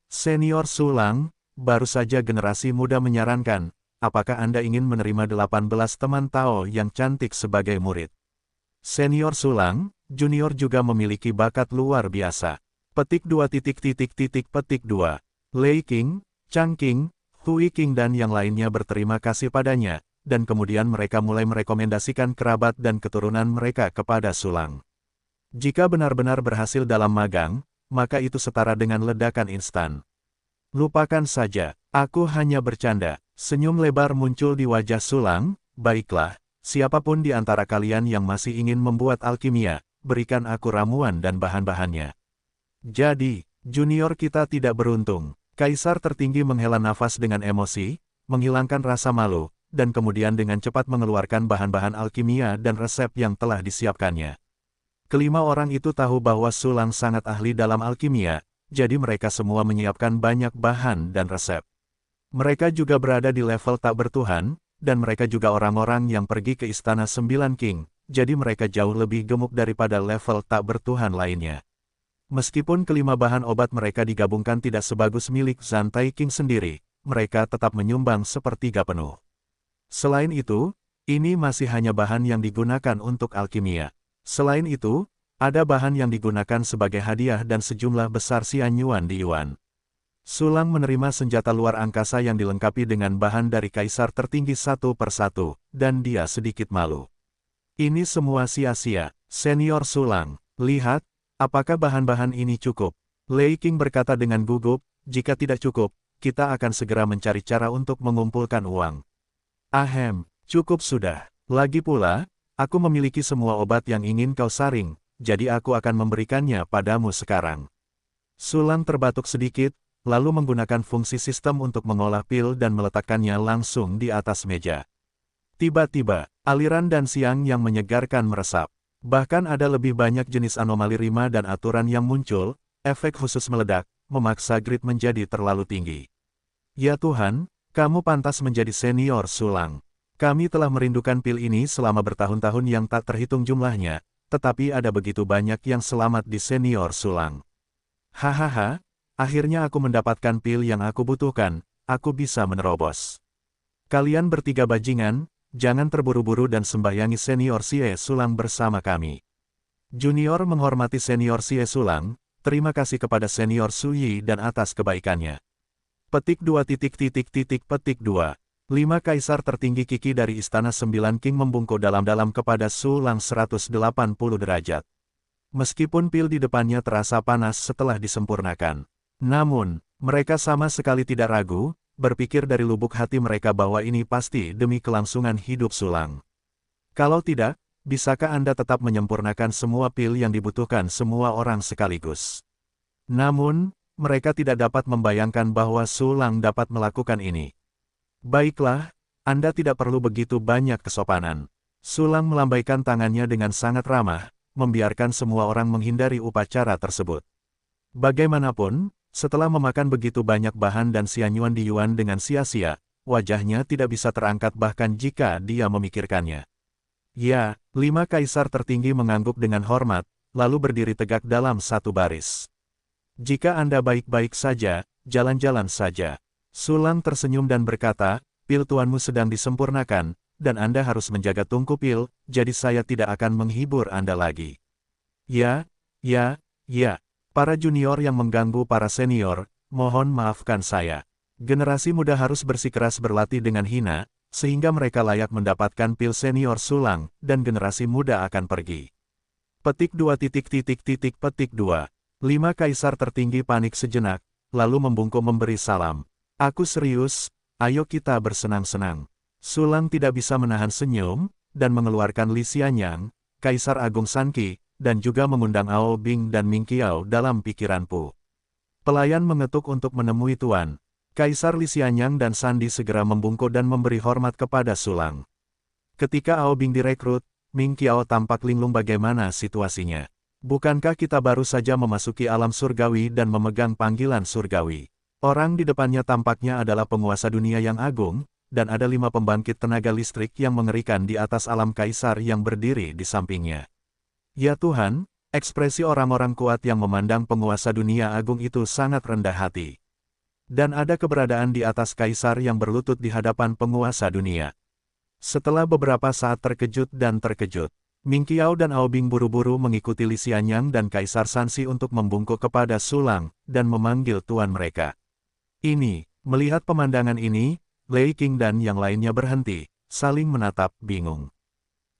A: senior Sulang, baru saja generasi muda menyarankan, apakah Anda ingin menerima 18 teman Tao yang cantik sebagai murid? Senior Sulang, junior juga memiliki bakat luar biasa. Petik 2 petik 2. Lei Qing, Chang Qing, Hui Qing dan yang lainnya berterima kasih padanya, dan kemudian mereka mulai merekomendasikan kerabat dan keturunan mereka kepada Sulang. Jika benar-benar berhasil dalam magang, maka itu setara dengan ledakan instan. Lupakan saja, aku hanya bercanda. Senyum lebar muncul di wajah Sulang. Baiklah, siapapun di antara kalian yang masih ingin membuat alkimia, berikan aku ramuan dan bahan-bahannya. Jadi, junior kita tidak beruntung. Kaisar tertinggi menghela nafas dengan emosi, menghilangkan rasa malu, dan kemudian dengan cepat mengeluarkan bahan-bahan alkimia dan resep yang telah disiapkannya. Kelima orang itu tahu bahwa Sulang sangat ahli dalam alkimia, jadi mereka semua menyiapkan banyak bahan dan resep. Mereka juga berada di level tak bertuhan, dan mereka juga orang-orang yang pergi ke Istana 9 King, jadi mereka jauh lebih gemuk daripada level tak bertuhan lainnya. Meskipun kelima bahan obat mereka digabungkan tidak sebagus milik Zantai King sendiri, mereka tetap menyumbang sepertiga penuh. Selain itu, ini masih hanya bahan yang digunakan untuk alkimia. Selain itu, ada bahan yang digunakan sebagai hadiah dan sejumlah besar Xianyuan di Yuan. Sulang menerima senjata luar angkasa yang dilengkapi dengan bahan dari kaisar tertinggi satu persatu, dan dia sedikit malu. Ini semua sia-sia, senior Sulang. Lihat, apakah bahan-bahan ini cukup? Lei Qing berkata dengan gugup, jika tidak cukup, kita akan segera mencari cara untuk mengumpulkan uang. Ahem, cukup sudah. Lagi pula, aku memiliki semua obat yang ingin kau saring, jadi aku akan memberikannya padamu sekarang. Sulang terbatuk sedikit, lalu menggunakan fungsi sistem untuk mengolah pil dan meletakkannya langsung di atas meja. Tiba-tiba, aliran dan siang yang menyegarkan meresap. Bahkan ada lebih banyak jenis anomali rima dan aturan yang muncul, efek khusus meledak, memaksa grid menjadi terlalu tinggi. Ya Tuhan, kamu pantas menjadi senior Sulang. Kami telah merindukan pil ini selama bertahun-tahun yang tak terhitung jumlahnya, tetapi ada begitu banyak yang selamat di senior Sulang. Hahaha, akhirnya aku mendapatkan pil yang aku butuhkan, aku bisa menerobos. Kalian bertiga bajingan, jangan terburu-buru dan sembahyangi senior Sie Sulang bersama kami. Junior menghormati senior Sie Sulang, terima kasih kepada senior Suyi dan atas kebaikannya. Petik 2 petik 2. 5 kaisar tertinggi Kiki dari Istana 9 King membungkuk dalam-dalam kepada Sulang 180 derajat. Meskipun pil di depannya terasa panas setelah disempurnakan. Namun, mereka sama sekali tidak ragu, berpikir dari lubuk hati mereka bahwa ini pasti demi kelangsungan hidup Sulang. Kalau tidak, bisakah Anda tetap menyempurnakan semua pil yang dibutuhkan semua orang sekaligus? Namun, mereka tidak dapat membayangkan bahwa Sulang dapat melakukan ini. Baiklah, Anda tidak perlu begitu banyak kesopanan. Sulang melambaikan tangannya dengan sangat ramah, membiarkan semua orang menghindari upacara tersebut. Bagaimanapun, setelah memakan begitu banyak bahan dan sianyuan di Yuan dengan sia-sia, wajahnya tidak bisa terangkat bahkan jika dia memikirkannya. Ya, 5 kaisar tertinggi mengangguk dengan hormat, lalu berdiri tegak dalam satu baris. Jika Anda baik-baik saja, jalan-jalan saja. Sulang tersenyum dan berkata, pil tuanmu sedang disempurnakan, dan Anda harus menjaga tungku pil, jadi saya tidak akan menghibur Anda lagi. Ya. Para junior yang mengganggu para senior, mohon maafkan saya. Generasi muda harus bersikeras berlatih dengan hina, sehingga mereka layak mendapatkan pil senior Sulang, dan generasi muda akan pergi. Petik 2 petik 2. 5 kaisar tertinggi panik sejenak, lalu membungkuk memberi salam. Aku serius, ayo kita bersenang-senang. Sulang tidak bisa menahan senyum, dan mengeluarkan Li Xianyang, Kaisar Agung Sanqi, dan juga mengundang Ao Bing dan Ming Qiao dalam pikiranku. Pelayan mengetuk untuk menemui Tuan. Kaisar Li Xianyang dan Sandi segera membungkuk dan memberi hormat kepada Sulang. Ketika Ao Bing direkrut, Ming Qiao tampak linglung bagaimana situasinya. Bukankah kita baru saja memasuki alam surgawi dan memegang panggilan surgawi? Orang di depannya tampaknya adalah penguasa dunia yang agung, dan ada 5 pembangkit tenaga listrik yang mengerikan di atas alam kaisar yang berdiri di sampingnya. Ya Tuhan, ekspresi orang-orang kuat yang memandang penguasa dunia agung itu sangat rendah hati. Dan ada keberadaan di atas kaisar yang berlutut di hadapan penguasa dunia. Setelah beberapa saat terkejut, Ming Qiao dan Ao Bing buru-buru mengikuti Li Xianyang dan Kaisar Sansi untuk membungkuk kepada Sulang, dan memanggil tuan mereka. Melihat pemandangan ini, Lei Qing dan yang lainnya berhenti, saling menatap bingung.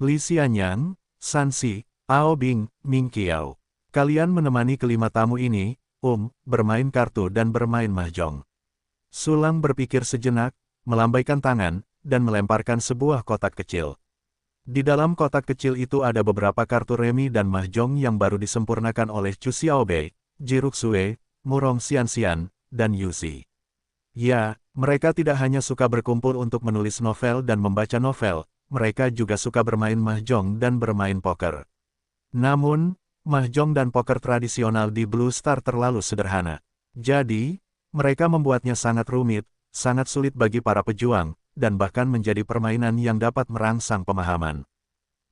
A: Li Xianyang, Sansi, Ao Bing, Ming Qiao. Kalian menemani kelima tamu ini, bermain kartu dan bermain mahjong. Sulang berpikir sejenak, melambaikan tangan, dan melemparkan sebuah kotak kecil. Di dalam kotak kecil itu ada beberapa kartu remi dan mahjong yang baru disempurnakan oleh Chu Xiaobei, Ji Ruxue, Murong Xianxian, dan Yuzi. Ya, mereka tidak hanya suka berkumpul untuk menulis novel dan membaca novel, mereka juga suka bermain mahjong dan bermain poker. Namun, mahjong dan poker tradisional di Blue Star terlalu sederhana. Jadi, mereka membuatnya sangat rumit, sangat sulit bagi para pejuang, dan bahkan menjadi permainan yang dapat merangsang pemahaman.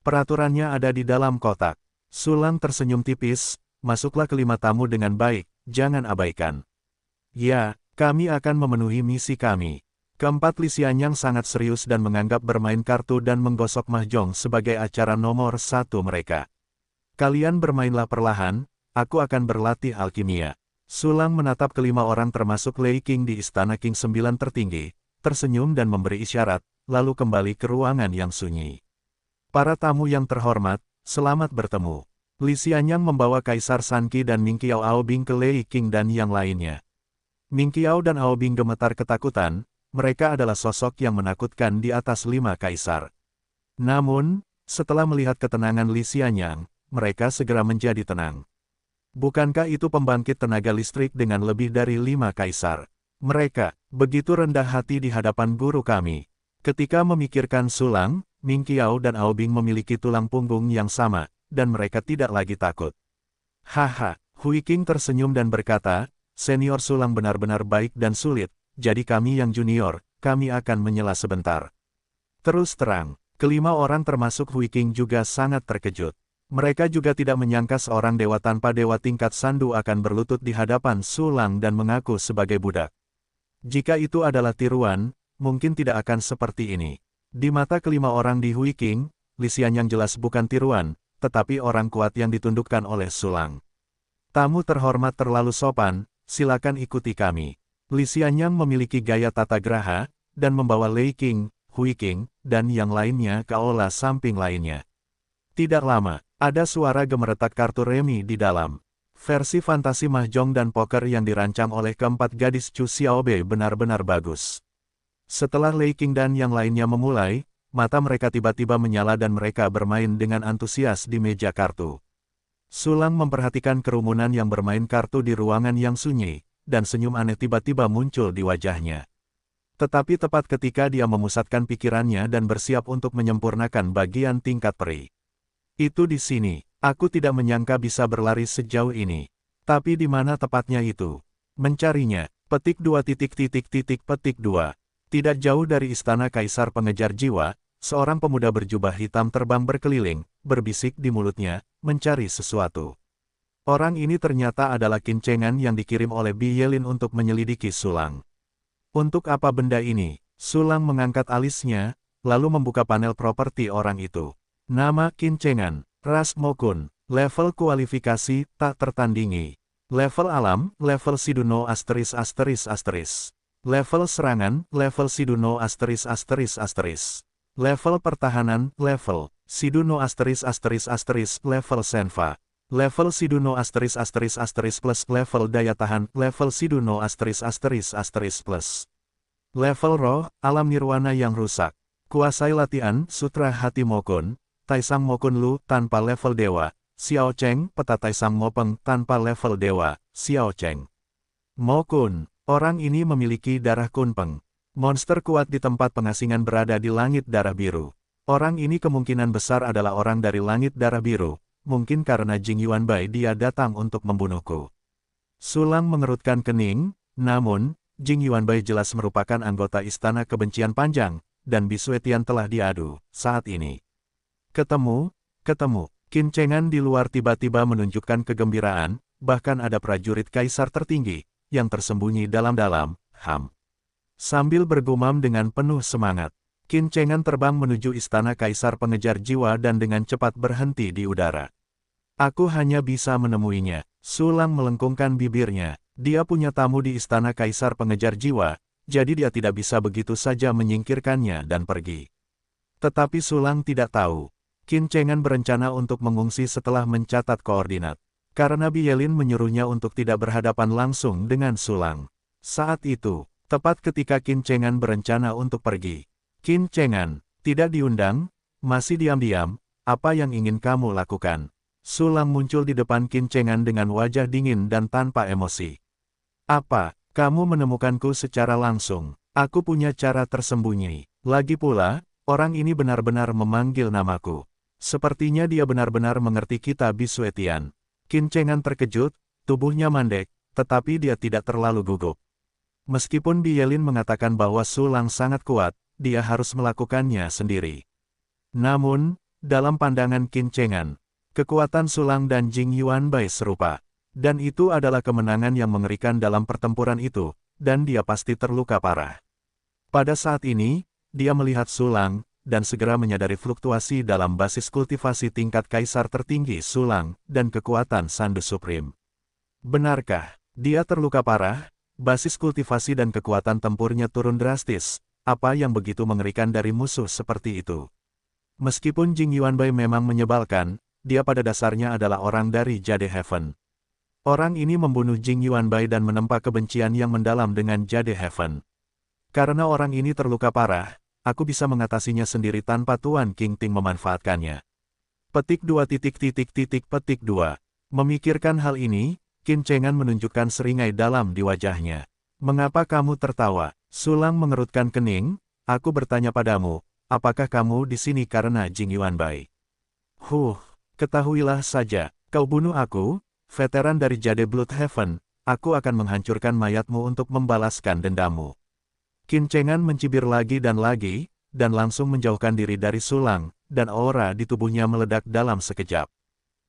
A: Peraturannya ada di dalam kotak. Sulang tersenyum tipis, masuklah kelima tamu dengan baik, jangan abaikan. Ya, kami akan memenuhi misi kami. Keempat Li Xianyang sangat serius dan menganggap bermain kartu dan menggosok mahjong sebagai acara nomor 1 mereka. Kalian bermainlah perlahan, aku akan berlatih alkimia. Sulang menatap kelima orang termasuk Lei Qing di Istana King 9 tertinggi, tersenyum dan memberi isyarat, lalu kembali ke ruangan yang sunyi. Para tamu yang terhormat, selamat bertemu. Li Xianyang membawa Kaisar Sanqi dan Ming Qiao Aobing ke Lei Qing dan yang lainnya. Ming Qiao dan Aobing gemetar ketakutan, mereka adalah sosok yang menakutkan di atas 5 kaisar. Namun, setelah melihat ketenangan Li Xianyang, mereka segera menjadi tenang. Bukankah itu pembangkit tenaga listrik dengan lebih dari 5 kaisar? Mereka begitu rendah hati di hadapan guru kami. Ketika memikirkan Sulang, Ming Qiao dan Aobing memiliki tulang punggung yang sama, dan mereka tidak lagi takut. Haha, Hui Qing tersenyum dan berkata, senior Sulang benar-benar baik dan sulit, jadi kami yang junior, kami akan menyela sebentar. Terus terang, kelima orang termasuk Hui Qing juga sangat terkejut. Mereka juga tidak menyangka seorang dewa tanpa dewa tingkat sandu akan berlutut di hadapan Sulang dan mengaku sebagai budak. Jika itu adalah tiruan, mungkin tidak akan seperti ini. Di mata kelima orang di Hui Qing, Li Xianyang jelas bukan tiruan, tetapi orang kuat yang ditundukkan oleh Sulang. Tamu terhormat terlalu sopan, silakan ikuti kami. Li Xianyang memiliki gaya tata geraha, dan membawa Lei Qing, Hui Qing, dan yang lainnya ke aula samping lainnya. Tidak lama, ada suara gemeretak kartu remi di dalam. Versi fantasi mahjong dan poker yang dirancang oleh keempat gadis Chu Xiaobei benar-benar bagus. Setelah Lei Qing dan yang lainnya memulai, mata mereka tiba-tiba menyala dan mereka bermain dengan antusias di meja kartu. Sulang memperhatikan kerumunan yang bermain kartu di ruangan yang sunyi, dan senyum aneh tiba-tiba muncul di wajahnya. Tetapi tepat ketika dia memusatkan pikirannya dan bersiap untuk menyempurnakan bagian tingkat peri. Itu di sini, aku tidak menyangka bisa berlari sejauh ini. Tapi di mana tepatnya itu? Mencarinya, petik 2 petik 2. Tidak jauh dari istana Kaisar Pengejar Jiwa, seorang pemuda berjubah hitam terbang berkeliling, berbisik di mulutnya, mencari sesuatu. Orang ini ternyata adalah kincengan yang dikirim oleh Bi Yelin untuk menyelidiki Sulang. Untuk apa benda ini? Sulang mengangkat alisnya, lalu membuka panel properti orang itu. Nama kincengan, ras Mokun, level kualifikasi tak tertandingi. Level alam, level Siduno *****. Level serangan, level Siduno *****. Level pertahanan, level Siduno *****. Level Senfa. Level Siduno ****+ plus level daya tahan, level Siduno ****+ plus. Level roh, alam nirwana yang rusak. Kuasai latihan, sutra hati Mokun, Taisang Mokun Lu tanpa level dewa, Xiao Cheng peta Taisang Mopeng tanpa level dewa, Xiao Cheng. Mokun. Orang ini memiliki darah kunpeng. Monster kuat di tempat pengasingan berada di langit darah biru. Orang ini kemungkinan besar adalah orang dari langit darah biru, mungkin karena Jing Yuanbai dia datang untuk membunuhku. Sulang mengerutkan kening, namun, Jing Yuanbai jelas merupakan anggota Istana Kebencian Panjang, dan Bisuetian telah diadu, saat ini. Ketemu. Kincengan di luar tiba-tiba menunjukkan kegembiraan, bahkan ada prajurit kaisar tertinggi, yang tersembunyi dalam-dalam, Sambil bergumam dengan penuh semangat, kincengan terbang menuju istana Kaisar Pengejar Jiwa dan dengan cepat berhenti di udara. Aku hanya bisa menemuinya. Sulang melengkungkan bibirnya. Dia punya tamu di istana Kaisar Pengejar Jiwa, jadi dia tidak bisa begitu saja menyingkirkannya dan pergi. Tetapi Sulang tidak tahu. Kincengan berencana untuk mengungsi setelah mencatat koordinat. Karena Bi Yelin menyuruhnya untuk tidak berhadapan langsung dengan Sulang. Saat itu, tepat ketika Kincengan berencana untuk pergi. Kincengan, tidak diundang, masih diam-diam, apa yang ingin kamu lakukan? Sulang muncul di depan Kincengan dengan wajah dingin dan tanpa emosi. Apa, kamu menemukanku secara langsung? Aku punya cara tersembunyi. Lagi pula, orang ini benar-benar memanggil namaku. Sepertinya dia benar-benar mengerti kita Bisuetian. Kincengan terkejut, tubuhnya mandek, tetapi dia tidak terlalu gugup. Meskipun Bi Yelin mengatakan bahwa Sulang sangat kuat, dia harus melakukannya sendiri. Namun, dalam pandangan Kincengan, kekuatan Sulang dan Jing Yuanbai serupa. Dan itu adalah kemenangan yang mengerikan dalam pertempuran itu, dan dia pasti terluka parah. Pada saat ini, dia melihat Sulang, dan segera menyadari fluktuasi dalam basis kultivasi tingkat kaisar tertinggi Sulang, dan kekuatan Sandu Supreme. Benarkah, dia terluka parah? Basis kultivasi dan kekuatan tempurnya turun drastis, apa yang begitu mengerikan dari musuh seperti itu? Meskipun Jing Yuanbai memang menyebalkan, dia pada dasarnya adalah orang dari Jade Heaven. Orang ini membunuh Jing Yuanbai dan menempa kebencian yang mendalam dengan Jade Heaven. Karena orang ini terluka parah, aku bisa mengatasinya sendiri tanpa Tuan King Ting memanfaatkannya. Petik 2. Memikirkan hal ini, Qin Chengan menunjukkan seringai dalam di wajahnya. Mengapa kamu tertawa? Sulang mengerutkan kening, aku bertanya padamu, apakah kamu di sini karena Jing Yuanbai? Ketahuilah saja, kau bunuh aku, veteran dari Jade Blood Heaven, aku akan menghancurkan mayatmu untuk membalaskan dendammu. Qin Chengan mencibir lagi, dan langsung menjauhkan diri dari Sulang, dan aura di tubuhnya meledak dalam sekejap.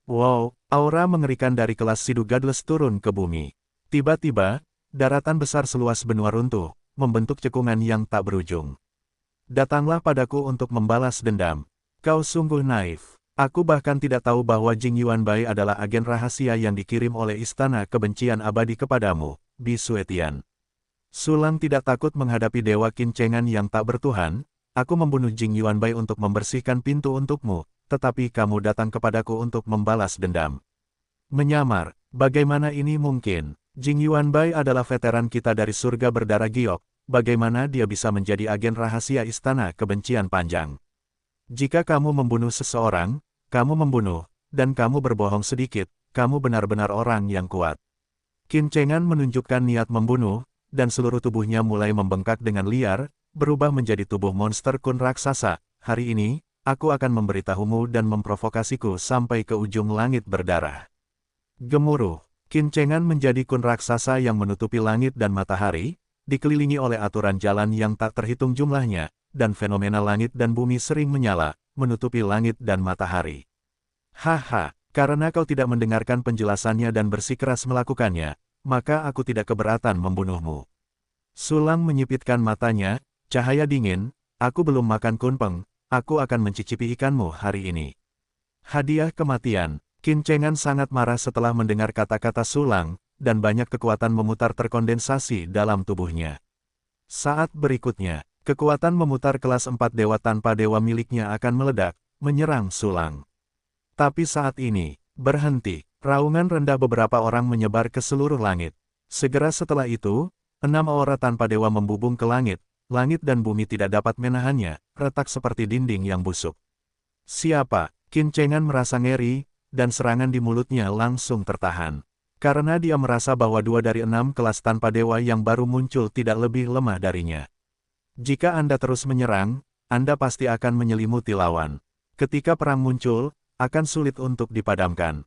A: Wow, aura mengerikan dari kelas Sidu Godless turun ke bumi. Tiba-tiba, daratan besar seluas benua runtuh, membentuk cekungan yang tak berujung. Datanglah padaku untuk membalas dendam. Kau sungguh naif. Aku bahkan tidak tahu bahwa Jing Yuanbai adalah agen rahasia yang dikirim oleh Istana Kebencian Abadi kepadamu, Bi Suetian. Sulang tidak takut menghadapi Dewa Qin Chengan yang tak bertuhan. Aku membunuh Jing Yuanbai untuk membersihkan pintu untukmu, tetapi kamu datang kepadaku untuk membalas dendam. Menyamar, bagaimana ini mungkin? Jing Yuanbai adalah veteran kita dari surga berdarah giok, bagaimana dia bisa menjadi agen rahasia Istana Kebencian Panjang? Jika kamu membunuh seseorang, kamu membunuh, dan kamu berbohong sedikit, kamu benar-benar orang yang kuat. Qin Chengan menunjukkan niat membunuh, dan seluruh tubuhnya mulai membengkak dengan liar, berubah menjadi tubuh monster kun raksasa. Hari ini, aku akan memberitahumu dan memprovokasiku sampai ke ujung langit berdarah. Gemuruh, Qin Chengan menjadi kun raksasa yang menutupi langit dan matahari, dikelilingi oleh aturan jalan yang tak terhitung jumlahnya, dan fenomena langit dan bumi sering menyala, menutupi langit dan matahari. Haha, karena kau tidak mendengarkan penjelasannya dan bersikeras melakukannya, maka aku tidak keberatan membunuhmu. Sulang menyipitkan matanya, cahaya dingin, aku belum makan kunpeng, aku akan mencicipi ikanmu hari ini. Hadiah kematian. Qin Chengan sangat marah setelah mendengar kata-kata Sulang, dan banyak kekuatan memutar terkondensasi dalam tubuhnya. Saat berikutnya, kekuatan memutar kelas 4 dewa tanpa dewa miliknya akan meledak, menyerang Sulang. Tapi saat ini, berhenti, raungan rendah beberapa orang menyebar ke seluruh langit. Segera setelah itu, 6 aura tanpa dewa membubung ke langit, langit dan bumi tidak dapat menahannya, retak seperti dinding yang busuk. Siapa? Qin Chengan merasa ngeri, dan serangan di mulutnya langsung tertahan. Karena dia merasa bahwa 2 dari 6 kelas tanpa dewa yang baru muncul tidak lebih lemah darinya. Jika Anda terus menyerang, Anda pasti akan menyelimuti lawan. Ketika perang muncul, akan sulit untuk dipadamkan.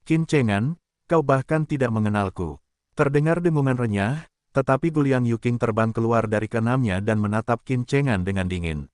A: Qin Chengan, kau bahkan tidak mengenalku. Terdengar dengungan renyah, tetapi Guliang Yuking terbang keluar dari keenamnya dan menatap Qin Chengan dengan dingin.